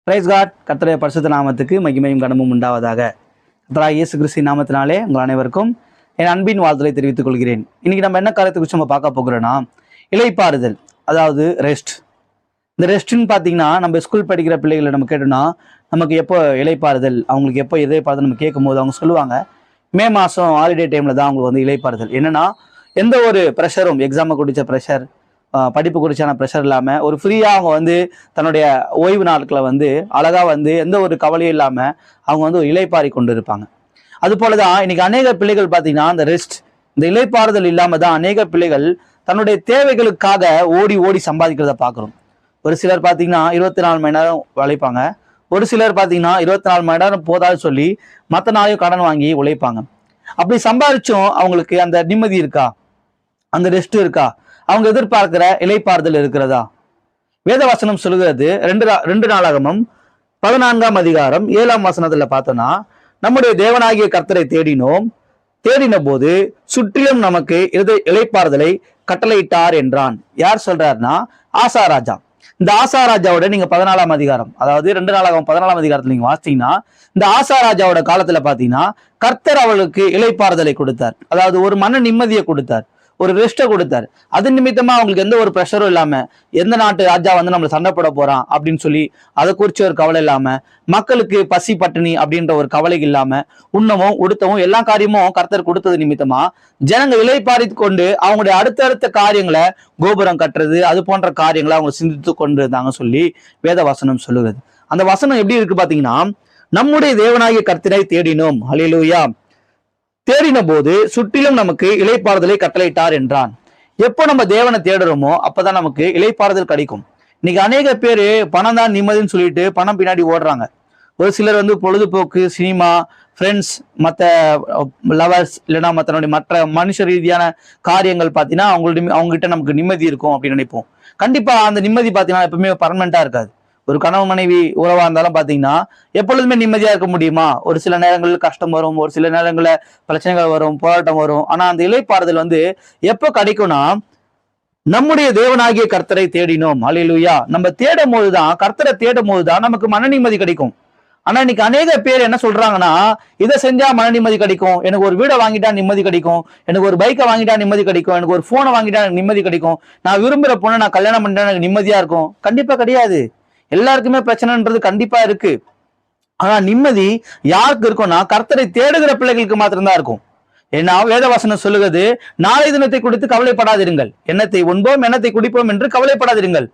Price God. கர்த்தருடைய பரிசுத்த நாமத்துக்கு மகிமையும் கனமும் உண்டாவதாக. கர்த்தராகிய இயேசு கிறிஸ்துவின் நாமத்தினாலே உங்கள் அனைவருக்கும் என் அன்பின் வாழ்த்துக்களை தெரிவித்துக் கொள்கிறேன். இன்னைக்கு நம்ம என்ன காரியத்தை குறித்து நம்ம பார்க்க போகிறோம்னா, இளைப்பாறுதல், அதாவது ரெஸ்ட். இந்த ரெஸ்ட்னு பார்த்தீங்கன்னா, நம்ம ஸ்கூல் படிக்கிற பிள்ளைகளை நம்ம கேட்டோம்னா, நமக்கு எப்போ இளைப்பாறுதல், அவங்களுக்கு எப்போ இளைப்பாறுதல் நம்ம கேட்கும் போது அவங்க சொல்லுவாங்க, மே மாதம் ஹாலிடே டைமில் தான் அவங்களுக்கு வந்து இளைப்பாறுதல். என்னன்னா, எந்த ஒரு ப்ரெஷரும், எக்ஸாமை குடித்த ப்ரெஷர், படிப்பு குறிச்சான ப்ரெஷர் இல்லாமல் ஒரு ஃப்ரீயாக அவங்க வந்து தன்னுடைய ஓய்வு நாட்களை வந்து அழகாக வந்து எந்த ஒரு கவலையும் இல்லாமல் அவங்க வந்து ஒரு இளைப்பாறி கொண்டு இருப்பாங்க. அது போல தான் இன்னைக்கு அநேக பிள்ளைகள் பார்த்தீங்கன்னா, இந்த ரெஸ்ட், இந்த இளைப்பாறுதல் இல்லாமல் தான் அநேக பிள்ளைகள் தன்னுடைய தேவைகளுக்காக ஓடி ஓடி சம்பாதிக்கிறத பார்க்குறோம். ஒரு சிலர் பார்த்தீங்கன்னா 24 மணி நேரம் உழைப்பாங்க. ஒரு சிலர் பார்த்தீங்கன்னா 24 மணி நேரம் போதாது சொல்லி மற்ற நாளையும் கடன் வாங்கி உழைப்பாங்க. அப்படி சம்பாதிச்சும் அவங்களுக்கு அந்த நிம்மதி இருக்கா, அந்த ரெஸ்ட் இருக்கா, அவங்க எதிர்பார்க்கிற இளைப்பாறுதல் இருக்கிறதா? வேதவசனம் சொல்லுகிறது, ரெண்டு நாளாகமம் 14ஆம் அதிகாரம் 7ஆம் வசனத்துல பார்த்தோம்னா, நம்முடைய தேவனாகிய கர்த்தரை தேடினோம், தேடின போது சுற்றிலும் நமக்கு இளைப்பாறுதலை கட்டளையிட்டார் என்றான். யார் சொல்றாருன்னா, ஆசா ராஜா. இந்த ஆசா ராஜாவோட நீங்க 14ஆம் அதிகாரம், அதாவது 2 நாளாகமம் 14ஆம் அதிகாரத்துல நீங்க வாசித்தீங்கன்னா, இந்த ஆசா ராஜாவோட காலத்துல பாத்தீங்கன்னா கர்த்தர் அவளுக்கு இளைப்பாறுதலை கொடுத்தார். அதாவது ஒரு மன நிம்மதியை கொடுத்தார், ஒரு ரெஸ்ட்டை கொடுத்தார். அது நிமித்தமா அவங்களுக்கு எந்த ஒரு ப்ரெஷரும் இல்லாம, எந்த நாட்டு ராஜா வந்து நம்மளை சண்டை போட போறான் அப்படின்னு சொல்லி அதை குறிச்ச ஒரு கவலை இல்லாம, மக்களுக்கு பசி பட்டினி அப்படின்ற ஒரு கவலை இல்லாம, உண்ணவும் உடுத்தவும் எல்லா காரியமும் கர்த்தர் கொடுத்தது நிமித்தமா ஜனங்க இளைப்பாறித்து கொண்டு அவங்களுடைய அடுத்தடுத்த காரியங்களை, கோபுரம் கட்டுறது, அது போன்ற காரியங்களை அவங்க சிந்தித்து கொண்டு இருந்தாங்க சொல்லி வேத வசனம் சொல்லுகிறது. அந்த வசனம் எப்படி இருக்கு பாத்தீங்கன்னா, நம்முடைய தேவனாகிய கர்த்தரை தேடினோம், ஹல்லேலூயா, தேடின போது சுற்றிலும் நமக்கு இளைப்பாறுதலை கட்டளையிட்டார் என்றான். எப்போ நம்ம தேவனை தேடுறோமோ அப்பதான் நமக்கு இளைப்பாறுதல் கிடைக்கும். இன்னைக்கு அநேக பேரு பணம் தான் நிம்மதின்னு சொல்லிட்டு பணம் பின்னாடி ஓடுறாங்க. ஒரு சிலர் வந்து பொழுதுபோக்கு, சினிமா, ஃப்ரெண்ட்ஸ், மற்ற லவர்ஸ், இல்லைன்னா மற்ற மனுஷ ரீதியான காரியங்கள் பார்த்தீங்கன்னா அவங்ககிட்ட நமக்கு நிம்மதி இருக்கும் அப்படின்னு நினைப்போம். கண்டிப்பா அந்த நிம்மதி பார்த்தீங்கன்னா எப்பவுமே பர்மனெண்டா இருக்காது. ஒரு கணவன் மனைவி உறவா இருந்தாலும் பாத்தீங்கன்னா எப்பொழுதுமே நிம்மதியா இருக்க முடியுமா? ஒரு சில நேரங்களில் கஷ்டம் வரும், ஒரு சில நேரங்களில் பிரச்சனைகள் வரும், போராட்டம் வரும். ஆனா அந்த இளைப்பாறுதல் வந்து எப்போ கிடைக்கும்னா, நம்முடைய தேவனாகிய கர்த்தரை தேடினோம், ஹல்லேலூயா. நம்ம தேடும் போதுதான், கர்த்தரை தேடும் போதுதான் நமக்கு மன நிம்மதி கிடைக்கும். ஆனா இன்னைக்கு அநேக பேர் என்ன சொல்றாங்கன்னா, இதை செஞ்சா மன நிம்மதி கிடைக்கும், எனக்கு ஒரு வீடை வாங்கிட்டா நிம்மதி கிடைக்கும், எனக்கு ஒரு பைக்கை வாங்கிட்டா நிம்மதி கிடைக்கும், எனக்கு ஒரு போனை வாங்கிட்டா எனக்கு நிம்மதி கிடைக்கும், நான் விரும்புற பொண்ணை நான் கல்யாணம் பண்ணிட்டா எனக்கு நிம்மதியா இருக்கும். கண்டிப்பா கிடையாது. எல்லாருக்குமே பிரச்சனைன்றது கண்டிப்பா இருக்கு. ஆனா நிம்மதி யாருக்கு இருக்கும்னா, கர்த்தரை தேடுகிற பிள்ளைகளுக்கு மாத்திரம்தான் இருக்கும். ஏன்னா வேதவசனம் சொல்லுகிறது, நாளை தினத்தை குறித்து கவலைப்படாதிருங்கள், எண்ணத்தை உண்போம் எண்ணத்தை குடிப்போம் என்று கவலைப்படாதிருங்கள்.